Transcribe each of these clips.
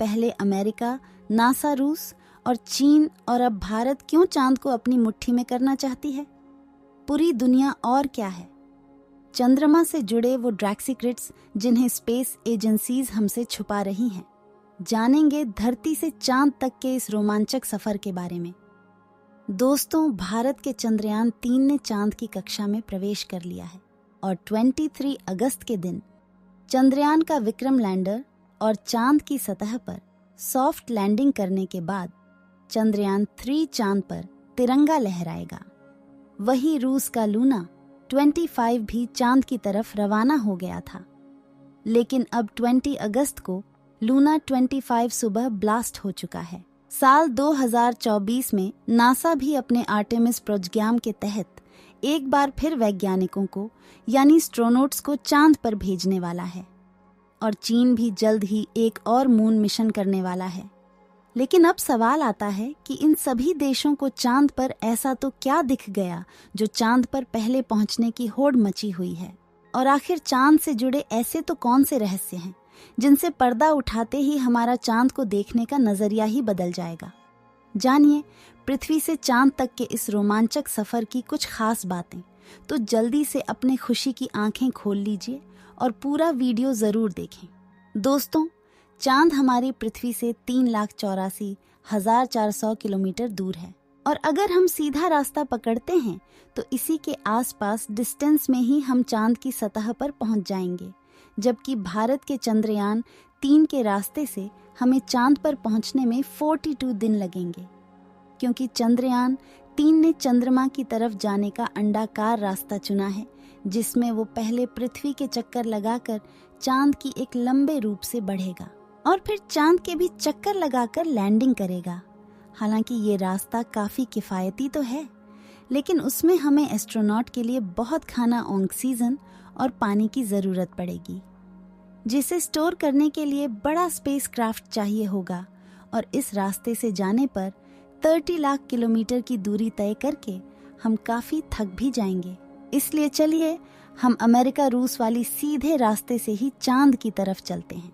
पहले America, NASA रूस और चीन और अब भारत क्यों चांद को अपनी मुट्ठी में करना चाहती है? पूरी दुनिया और क्या है? चंद्रमा से जुड़े वो डार्क सीक्रेट्स जिन्हें स्पेस एजेंसीज हमसे छुपा रही हैं। जानेंगे धरती से चांद तक के इस रोमांचक सफर के बारे में। दोस्तों, भारत के चंद्रयान 3 ने चांद की कक्षा में प्रवेश कर लिया है और 23 अगस्त के दिन चंद्रयान का विक्रम लैंडर और चांद की सतह पर सॉफ्ट लैंडिंग करने के बाद चंद्रयान 3 चांद पर तिरंगा लहराएगा। वही रूस का लूना 25 भी चांद की तरफ रवाना हो गया था, लेकिन अब 20 अगस्त को लूना 25 सुबह ब्लास्ट हो चुका है। साल 2024 में नासा भी अपने आर्टेमिस प्रोग्राम के तहत एक बार फिर वैज्ञानिकों को यानी एस्ट्रोनॉट्स को चांद पर भेजने वाला है और चीन भी जल्द ही एक और मून मिशन करने वाला है। लेकिन अब सवाल आता है कि इन सभी देशों को चांद पर ऐसा तो क्या दिख गया जो चांद पर पहले पहुंचने की होड़ मची हुई है, और आखिर चांद से जुड़े ऐसे तो कौन से रहस्य हैं जिनसे पर्दा उठाते ही हमारा चांद को देखने का नजरिया ही बदल जाएगा। जानिए पृथ्वी से चांद तक के इस रोमांचक सफर की कुछ खास बातें। तो जल्दी से अपने खुशी की आंखें खोल लीजिए और पूरा वीडियो जरूर देखें। दोस्तों, चांद हमारी पृथ्वी से 3,84,400 किलोमीटर दूर है और अगर हम सीधा रास्ता पकड़ते हैं तो इसी के आसपास डिस्टेंस में ही हम चांद की सतह पर पहुंच जाएंगे, जबकि भारत के चंद्रयान 3 के रास्ते से हमें चांद पर पहुंचने में 42 दिन लगेंगे, क्योंकि चंद्रयान 3 ने चंद्रमा की तरफ जाने का अंडाकार रास्ता चुना है, जिसमें वो पहले पृथ्वी के चक्कर लगाकर चांद की एक लंबे रूप से बढ़ेगा और फिर चांद के भी चक्कर लगाकर लैंडिंग करेगा। हालांकि ये रास्ता काफी किफायती तो है, लेकिन उसमें हमें एस्ट्रोनॉट के लिए बहुत खाना, ऑक्सीजन और पानी की जरूरत पड़ेगी, जिसे स्टोर करने के लिए बड़ा स्पेसक्राफ्ट चाहिए होगा। और इस रास्ते से जाने पर 30 लाख किलोमीटर की दूरी तय करके हम काफी थक भी जाएंगे। इसलिए चलिए हम अमेरिका रूस वाली सीधे रास्ते से ही चांद की तरफ चलते हैं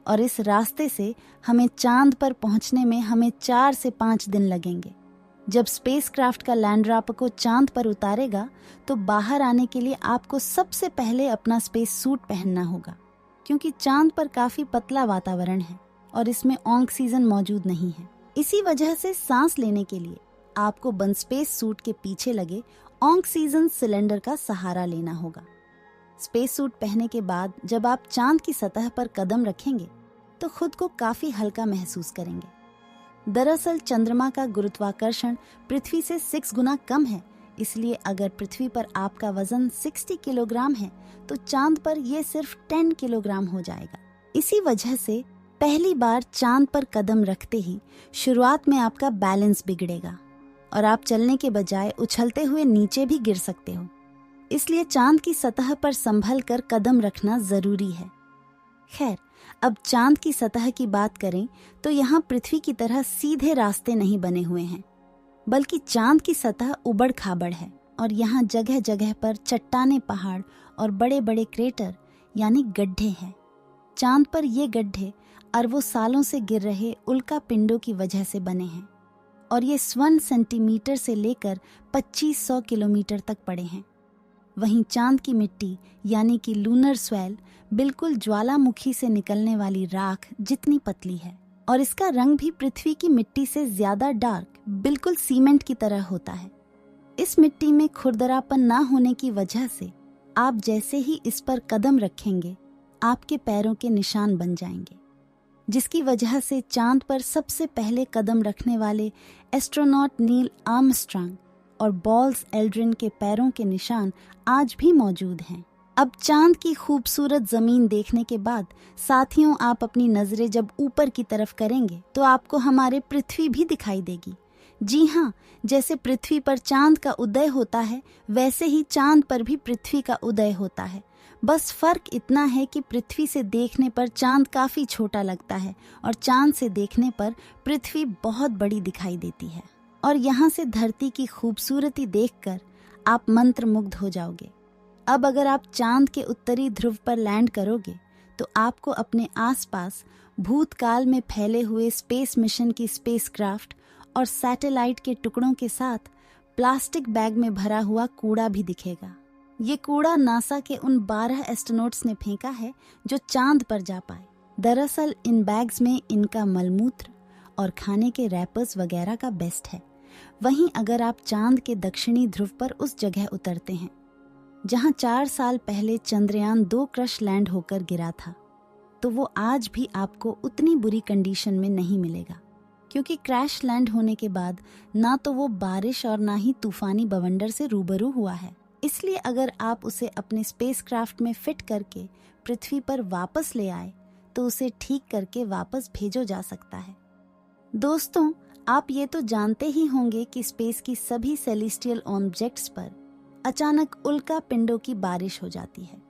और इस रास्ते से हमें चांद पर पहुंचने में हमें 4 से 5 दिन लगेंगे। जब स्पेसक्राफ्ट का लैंडर आपको चांद पर उतारेगा तो बाहर आने के लिए आपको सबसे पहले अपना स्पेस सूट पहनना होगा, क्योंकि चांद पर काफी पतला वातावरण है और इसमें ऑक्सीजन मौजूद नहीं है। इसी वजह से सांस लेने के लिए आपको बंद स्पेस सूट के पीछे लगे ऑक्सीजन सिलेंडर का सहारा लेना होगा। स्पेस सूट पहनने के बाद जब आप चांद की सतह पर कदम रखेंगे तो खुद को काफी हल्का महसूस करेंगे। दरअसल चंद्रमा का गुरुत्वाकर्षण पृथ्वी से 6 गुना कम है, इसलिए अगर पृथ्वी पर आपका वजन 60 किलोग्राम है तो चांद पर यह सिर्फ 10 किलोग्राम हो जाएगा। इसी वजह से पहली बार चांद पर कदम रखते ही शुरुआत में आपका बैलेंस बिगड़ेगा और आप चलने के बजाय उछलते हुए नीचे भी गिर सकते हो। इसलिए चांद की सतह पर संभल कर कदम रखना जरूरी है। खैर, अब चांद की सतह की बात करें तो यहाँ पृथ्वी की तरह सीधे रास्ते नहीं बने हुए हैं, बल्कि चांद की सतह उबड़ खाबड़ है और यहाँ जगह जगह पर चट्टाने, पहाड़ और बड़े बड़े क्रेटर यानी गड्ढे हैं। चांद पर ये गड्ढे अरबों सालों से गिर रहे उल्का पिंडों की वजह से बने हैं और ये 1 सेंटीमीटर से लेकर 2500 किलोमीटर तक पड़े हैं। वहीं चांद की मिट्टी यानी कि लूनर स्वेल बिल्कुल ज्वालामुखी से निकलने वाली राख जितनी पतली है और इसका रंग भी पृथ्वी की मिट्टी से ज्यादा डार्क, बिल्कुल सीमेंट की तरह होता है। इस मिट्टी में खुरदरापन ना होने की वजह से आप जैसे ही इस पर कदम रखेंगे आपके पैरों के निशान बन जाएंगे, जिसकी वजह से चांद पर सबसे पहले कदम रखने वाले एस्ट्रोनॉट नील आर्मस्ट्रांग और बॉल्स एल्ड्रिन के पैरों के निशान आज भी मौजूद हैं। अब चांद की खूबसूरत जमीन देखने के बाद साथियों, आप अपनी नजरें जब ऊपर की तरफ करेंगे तो आपको हमारे पृथ्वी भी दिखाई देगी। जी हाँ, जैसे पृथ्वी पर चांद का उदय होता है वैसे ही चांद पर भी पृथ्वी का उदय होता है। बस फर्क इतना है कि पृथ्वी से देखने पर चांद काफी छोटा लगता है और चांद से देखने पर पृथ्वी बहुत बड़ी दिखाई देती है। और यहाँ से धरती की खूबसूरती देखकर आप मंत्रमुग्ध हो जाओगे। अब अगर आप चांद के उत्तरी ध्रुव पर लैंड करोगे तो आपको अपने आसपास भूतकाल में फैले हुए स्पेस मिशन की स्पेसक्राफ्ट और सैटेलाइट के टुकड़ों के साथ प्लास्टिक बैग में भरा हुआ कूड़ा भी दिखेगा। ये कूड़ा नासा के उन 12 एस्ट्रोनॉट्स ने फेंका है जो चांद पर जा पाए। दरअसल इन बैग्स में इनका मलमूत्र और खाने के रैपर्स वगैरह का बेस्ट है। वहीं अगर आप चांद के दक्षिणी ध्रुव पर उस जगह उतरते हैं जहां 4 साल पहले चंद्रयान 2 क्रश लैंड होकर गिरा था, तो वो आज भी आपको उतनी बुरी कंडीशन में नहीं मिलेगा, क्योंकि क्रैश लैंड होने के बाद ना तो वो बारिश और ना ही तूफानी बवंडर से रूबरू हुआ है। इसलिए अगर आप उसे अपने स्पेसक्राफ्ट में फिट करके पृथ्वी पर वापस ले आए तो उसे ठीक करके वापस भेजो जा सकता है। दोस्तों, आप ये तो जानते ही होंगे कि स्पेस की सभी सेलेस्टियल ऑब्जेक्ट्स पर अचानक उल्का पिंडों की बारिश हो जाती है।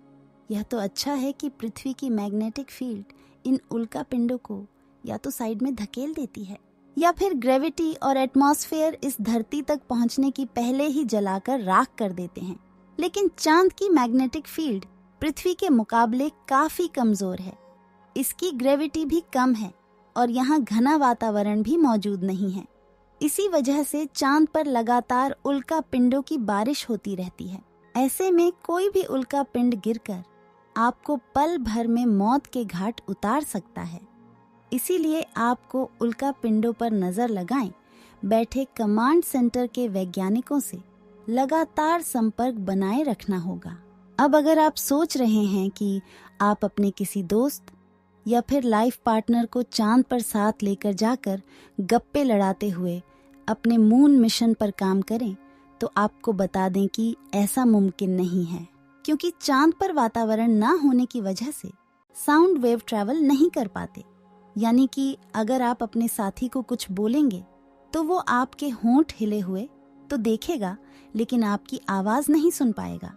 यह तो अच्छा है कि पृथ्वी की मैग्नेटिक फील्ड इन उल्का पिंडों को या तो साइड में धकेल देती है या फिर ग्रेविटी और एटमॉस्फेयर इस धरती तक पहुंचने की पहले ही जलाकर राख कर देते हैं। लेकिन चांद की मैग्नेटिक फील्ड पृथ्वी के मुकाबले काफी कमजोर है। इसकी ग्रेविटी भी कम है और यहाँ घना वातावरण भी मौजूद नहीं है। इसी वजह से चांद पर लगातार उल्का पिंडों की बारिश होती रहती है। ऐसे में कोई भी उल्का पिंड गिरकर आपको पल भर में मौत के घाट उतार सकता है। इसीलिए आपको उल्का पिंडों पर नजर लगाएं बैठे कमांड सेंटर के वैज्ञानिकों से लगातार संपर्क बनाए रखना होगा। अब अगर आप सोच रहे हैं कि आप अपने किसी दोस्त या फिर लाइफ पार्टनर को चांद पर साथ लेकर जाकर गप्पे लड़ाते हुए अपने मून मिशन पर काम करें, तो आपको बता दें कि ऐसा मुमकिन नहीं है, क्योंकि चांद पर वातावरण ना होने की वजह से साउंड वेव ट्रैवल नहीं कर पाते। यानी कि अगर आप अपने साथी को कुछ बोलेंगे तो वो आपके होंठ हिले हुए तो देखेगा, लेकिन आपकी आवाज नहीं सुन पाएगा।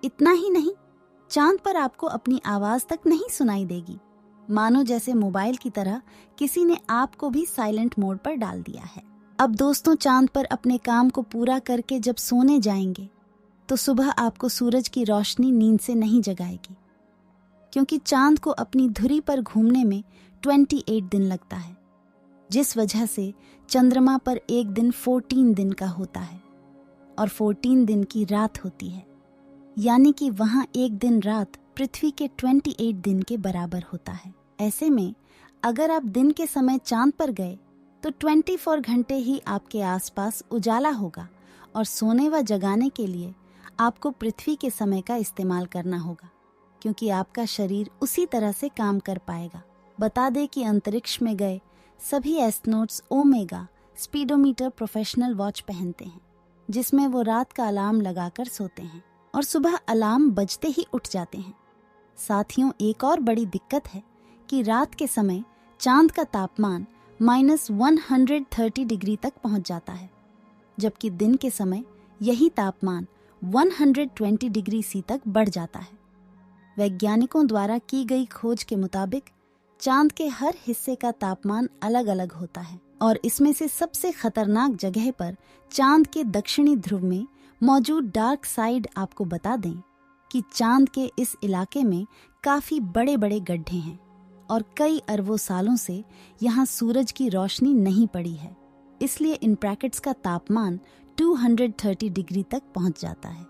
इतना ही नहीं, चांद पर आपको अपनी आवाज तक नहीं सुनाई देगी, मानो जैसे मोबाइल की तरह किसी ने आपको भी साइलेंट मोड पर डाल दिया है। अब दोस्तों, चांद पर अपने काम को पूरा करके जब सोने जाएंगे तो सुबह आपको सूरज की रोशनी नींद से नहीं जगाएगी, क्योंकि चांद को अपनी धुरी पर घूमने में 28 दिन लगता है, जिस वजह से चंद्रमा पर एक दिन 14 दिन का होता है और 14 दिन की रात होती है। यानी कि वहां एक दिन रात पृथ्वी के 28 दिन के बराबर होता है। ऐसे में अगर आप दिन के समय चांद पर गए तो 24 घंटे ही आपके आसपास उजाला होगा और सोने व जगाने के लिए आपको पृथ्वी के समय का इस्तेमाल करना होगा, क्योंकि आपका शरीर उसी तरह से काम कर पाएगा। बता दें कि अंतरिक्ष में गए सभी astronauts omega speedometer professional watch पहनते हैं, जिसमें वो रात का अलार्म लगाकर सोते हैं और सुबह अलार्म बजते ही उठ जाते हैं। साथियों, एक और बड़ी दिक्कत है कि रात के समय चांद का तापमान -130 डिग्री तक पहुंच जाता है, जबकि दिन के समय यही तापमान 120 डिग्री सी तक बढ़ जाता है। वैज्ञानिकों द्वारा की गई खोज के मुताबिक चांद के हर हिस्से का तापमान अलग अलग होता है और इसमें से सबसे खतरनाक जगह पर चांद के दक्षिणी ध्रुव में मौजूद डार्क साइड आपको बता दें कि चांद के इस इलाके में काफी बड़े बड़े गड्ढे हैं और कई अरबों सालों से यहाँ सूरज की रोशनी नहीं पड़ी है। इसलिए इन ब्रैकेट्स का तापमान 230 डिग्री तक पहुंच जाता है।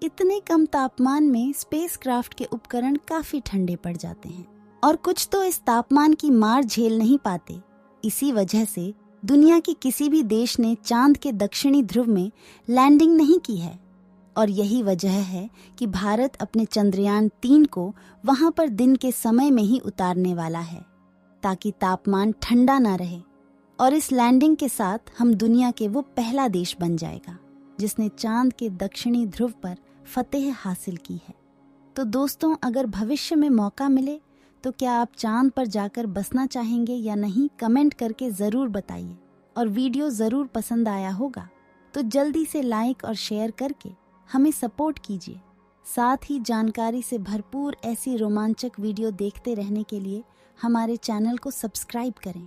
इतने कम तापमान में स्पेसक्राफ्ट के उपकरण काफी ठंडे पड़ जाते हैं और कुछ तो इस तापमान की मार झेल नहीं पाते। इसी वजह से दुनिया की किसी भी देश ने चांद के दक्षिणी ध्रुव में लैंडिंग नहीं की है और यही वजह है कि भारत अपने चंद्रयान 3 को वहां पर दिन के समय में ही उतारने वाला है, ताकि तापमान ठंडा ना रहे। और इस लैंडिंग के साथ हम दुनिया के वो पहला देश बन जाएगा जिसने चांद के दक्षिणी ध्रुव पर फतेह हासिल की है। तो दोस्तों, अगर भविष्य में मौका मिले तो क्या आप चांद पर जाकर बसना चाहेंगे या नहीं, कमेंट करके ज़रूर बताइए। और वीडियो ज़रूर पसंद आया होगा तो जल्दी से लाइक और शेयर करके हमें सपोर्ट कीजिए। साथ ही जानकारी से भरपूर ऐसी रोमांचक वीडियो देखते रहने के लिए हमारे चैनल को सब्सक्राइब करें।